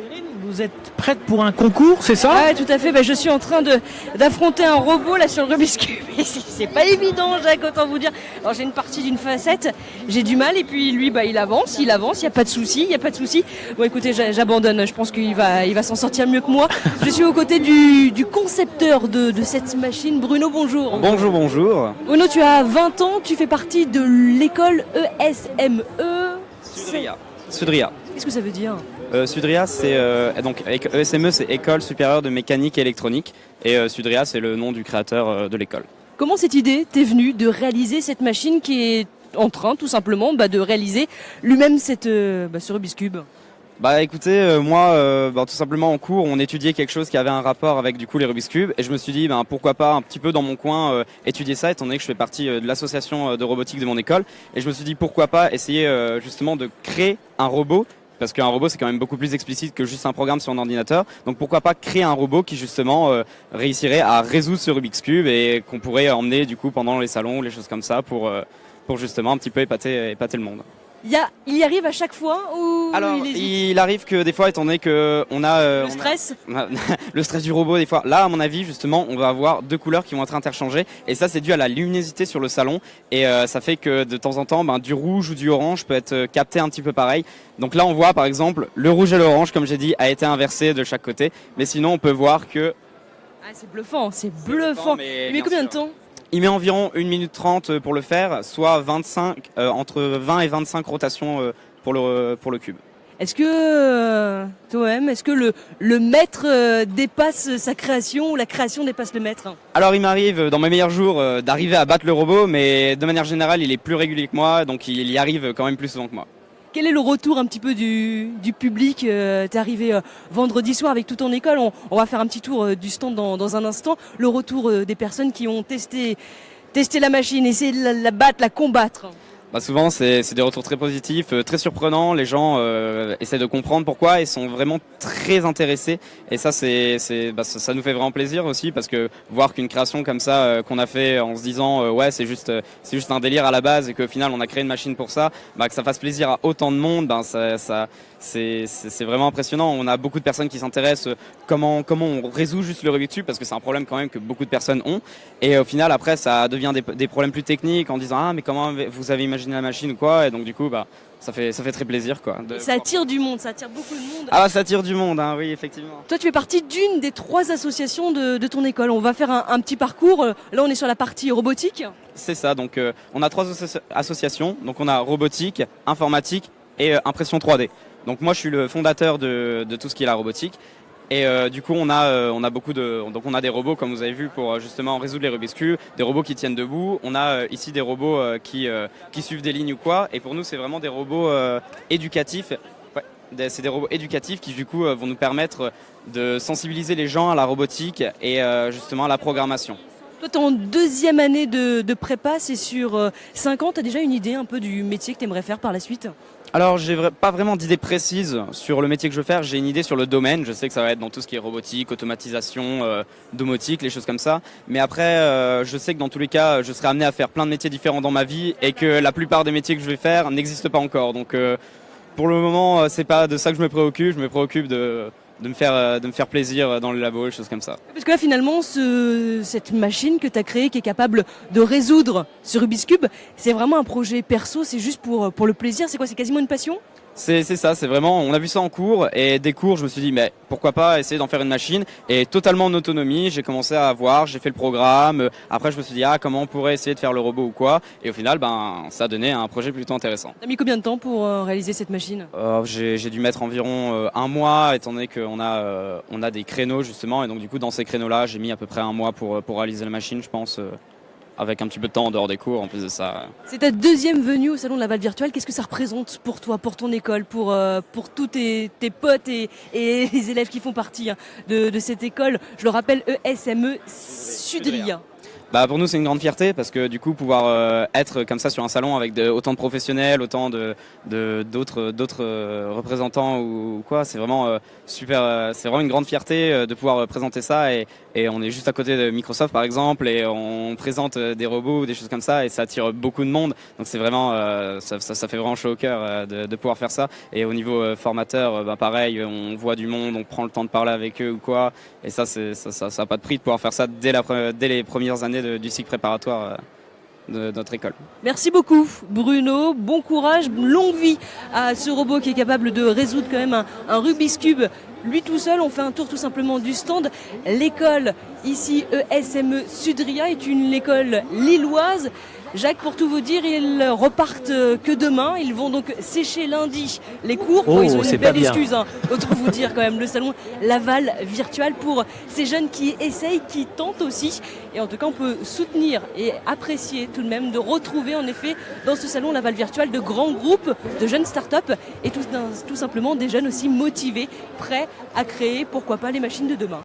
Perrine, vous êtes prête pour un concours, c'est ça? Ouais, tout à fait. Je suis en train d'affronter un robot là sur le Rubik's Cube. C'est pas évident, Jacques, autant vous dire. Alors j'ai une partie d'une facette, j'ai du mal et puis lui, il avance, il y a pas de souci, Bon, écoutez, j'abandonne. Je pense qu'il va s'en sortir mieux que moi. Je suis aux côtés du concepteur de cette machine. Bruno, bonjour. Bonjour. Bruno, tu as 20 ans, tu fais partie de l'école ESME. Sudria. Qu'est-ce que ça veut dire? Sudria, c'est donc ESME, c'est École supérieure de mécanique et électronique, et Sudria, c'est le nom du créateur de l'école. Comment cette idée t'est venue de réaliser cette machine qui est en train, tout simplement, de réaliser lui-même ce Rubik's Cube? Écoutez, moi, tout simplement en cours, on étudiait quelque chose qui avait un rapport avec du coup les Rubik's Cube, et je me suis dit, pourquoi pas un petit peu dans mon coin étudier ça, étant donné que je fais partie de l'association de robotique de mon école, et je me suis dit pourquoi pas essayer justement de créer un robot. Parce qu'un robot, c'est quand même beaucoup plus explicite que juste un programme sur un ordinateur. Donc pourquoi pas créer un robot qui justement réussirait à résoudre ce Rubik's Cube et qu'on pourrait emmener du coup pendant les salons ou les choses comme ça pour justement un petit peu épater le monde. Il y arrive à chaque fois ou Alors, il arrive que des fois, étant donné que on a stress le stress du robot, des fois. Là, à mon avis, justement, on va avoir deux couleurs qui vont être interchangées, et ça, c'est dû à la luminosité sur le salon, et ça fait que de temps en temps, du rouge ou du orange peut être capté un petit peu pareil. Donc là, on voit, par exemple, le rouge et l'orange, comme j'ai dit, a été inversé de chaque côté, mais sinon, on peut voir que c'est bluffant, mais combien de temps? Il met environ 1 minute 30 pour le faire, soit entre 20 et 25 rotations pour le cube. Est-ce que le maître dépasse sa création ou la création dépasse le maître? Alors il m'arrive dans mes meilleurs jours d'arriver à battre le robot, mais de manière générale il est plus régulier que moi, donc il y arrive quand même plus souvent que moi. Quel est le retour un petit peu du public? T'es arrivé vendredi soir avec toute ton école. On va faire un petit tour du stand dans un instant. Le retour des personnes qui ont testé la machine, essayer de la battre, la combattre. Souvent c'est des retours très positifs, très surprenants. Les gens essaient de comprendre pourquoi et sont vraiment très intéressés. Et ça ça nous fait vraiment plaisir aussi, parce que voir qu'une création comme ça qu'on a fait en se disant c'est juste un délire à la base, et qu'au final on a créé une machine pour ça, que ça fasse plaisir à autant de monde, c'est vraiment impressionnant. On a beaucoup de personnes qui s'intéressent comment on résout juste le Rubik's Cube, parce que c'est un problème quand même que beaucoup de personnes ont. Et au final après ça devient des problèmes plus techniques, en disant mais comment vous avez imaginé la machine ou quoi, et donc du coup ça fait très plaisir quoi. Ça attire du monde, ça attire beaucoup de monde. Ça attire du monde, oui effectivement. Toi tu fais partie d'une des 3 associations de ton école. On va faire un petit parcours. Là on est sur la partie robotique. C'est ça, donc on a 3 associations, donc on a robotique, informatique et impression 3D. Donc moi je suis le fondateur de tout ce qui est la robotique. Et du coup on a on a des robots, comme vous avez vu, pour justement résoudre les Rubik's Cube, des robots qui tiennent debout. On a ici des robots qui suivent des lignes ou quoi. Et pour nous c'est vraiment des robots éducatifs. C'est des robots éducatifs qui du coup vont nous permettre de sensibiliser les gens à la robotique et justement à la programmation. Toi, t'es en 2e année de prépa, c'est sur 5 ans. T'as déjà une idée un peu du métier que t'aimerais faire par la suite? Alors, j'ai pas vraiment d'idée précise sur le métier que je veux faire. J'ai une idée sur le domaine. Je sais que ça va être dans tout ce qui est robotique, automatisation, domotique, les choses comme ça. Mais après, je sais que dans tous les cas, je serai amené à faire plein de métiers différents dans ma vie, et que la plupart des métiers que je vais faire n'existent pas encore. Donc, pour le moment, c'est pas de ça que je me préoccupe. Je me préoccupe de me faire plaisir dans le labo, des choses comme ça. Parce que là, finalement, cette machine que tu as créée, qui est capable de résoudre ce Rubik's Cube, c'est vraiment un projet perso, c'est juste pour le plaisir. C'est quoi? C'est quasiment une passion? C'est ça, c'est vraiment, on a vu ça en cours, et des cours je me suis dit mais pourquoi pas essayer d'en faire une machine, et totalement en autonomie, j'ai commencé à voir, j'ai fait le programme, après je me suis dit comment on pourrait essayer de faire le robot ou quoi, et au final ça a donné un projet plutôt intéressant. T'as mis combien de temps pour réaliser cette machine? J'ai dû mettre environ 1 mois, étant donné qu'on a des créneaux justement, et donc du coup dans ces créneaux là j'ai mis à peu près 1 mois pour réaliser la machine, je pense. Avec un petit peu de temps en dehors des cours, en plus de ça. C'est ta 2e venue au Salon de la Balle Virtuelle. Qu'est-ce que ça représente pour toi, pour ton école, pour tous tes potes et les élèves qui font partie de cette école? Je le rappelle, ESME Sudria. Bah pour nous c'est une grande fierté parce que du coup pouvoir être comme ça sur un salon avec autant de professionnels, autant d'autres représentants ou quoi, c'est vraiment super. C'est vraiment une grande fierté de pouvoir présenter ça et on est juste à côté de Microsoft par exemple et on présente des robots ou des choses comme ça et ça attire beaucoup de monde. Donc c'est vraiment ça fait vraiment chaud au cœur de pouvoir faire ça. Et au niveau formateur, bah pareil, on voit du monde, on prend le temps de parler avec eux ou quoi. Et ça a pas de prix de pouvoir faire ça dès les premières années du cycle préparatoire de notre école. Merci beaucoup Bruno, bon courage, longue vie à ce robot qui est capable de résoudre quand même un Rubik's Cube. Lui tout seul, on fait un tour tout simplement du stand. L'école ici ESME Sudria est une école lilloise. Jacques, pour tout vous dire, ils repartent que demain. Ils vont donc sécher lundi les cours. Oh, ils ont c'est une pas belle bien. excuse, hein. Autant vous dire quand même, le salon Laval virtuel pour ces jeunes qui essayent, qui tentent aussi. Et en tout cas, on peut soutenir et apprécier tout de même de retrouver en effet dans ce salon Laval virtuel de grands groupes de jeunes startups et tout simplement des jeunes aussi motivés, prêts à créer, pourquoi pas, les machines de demain.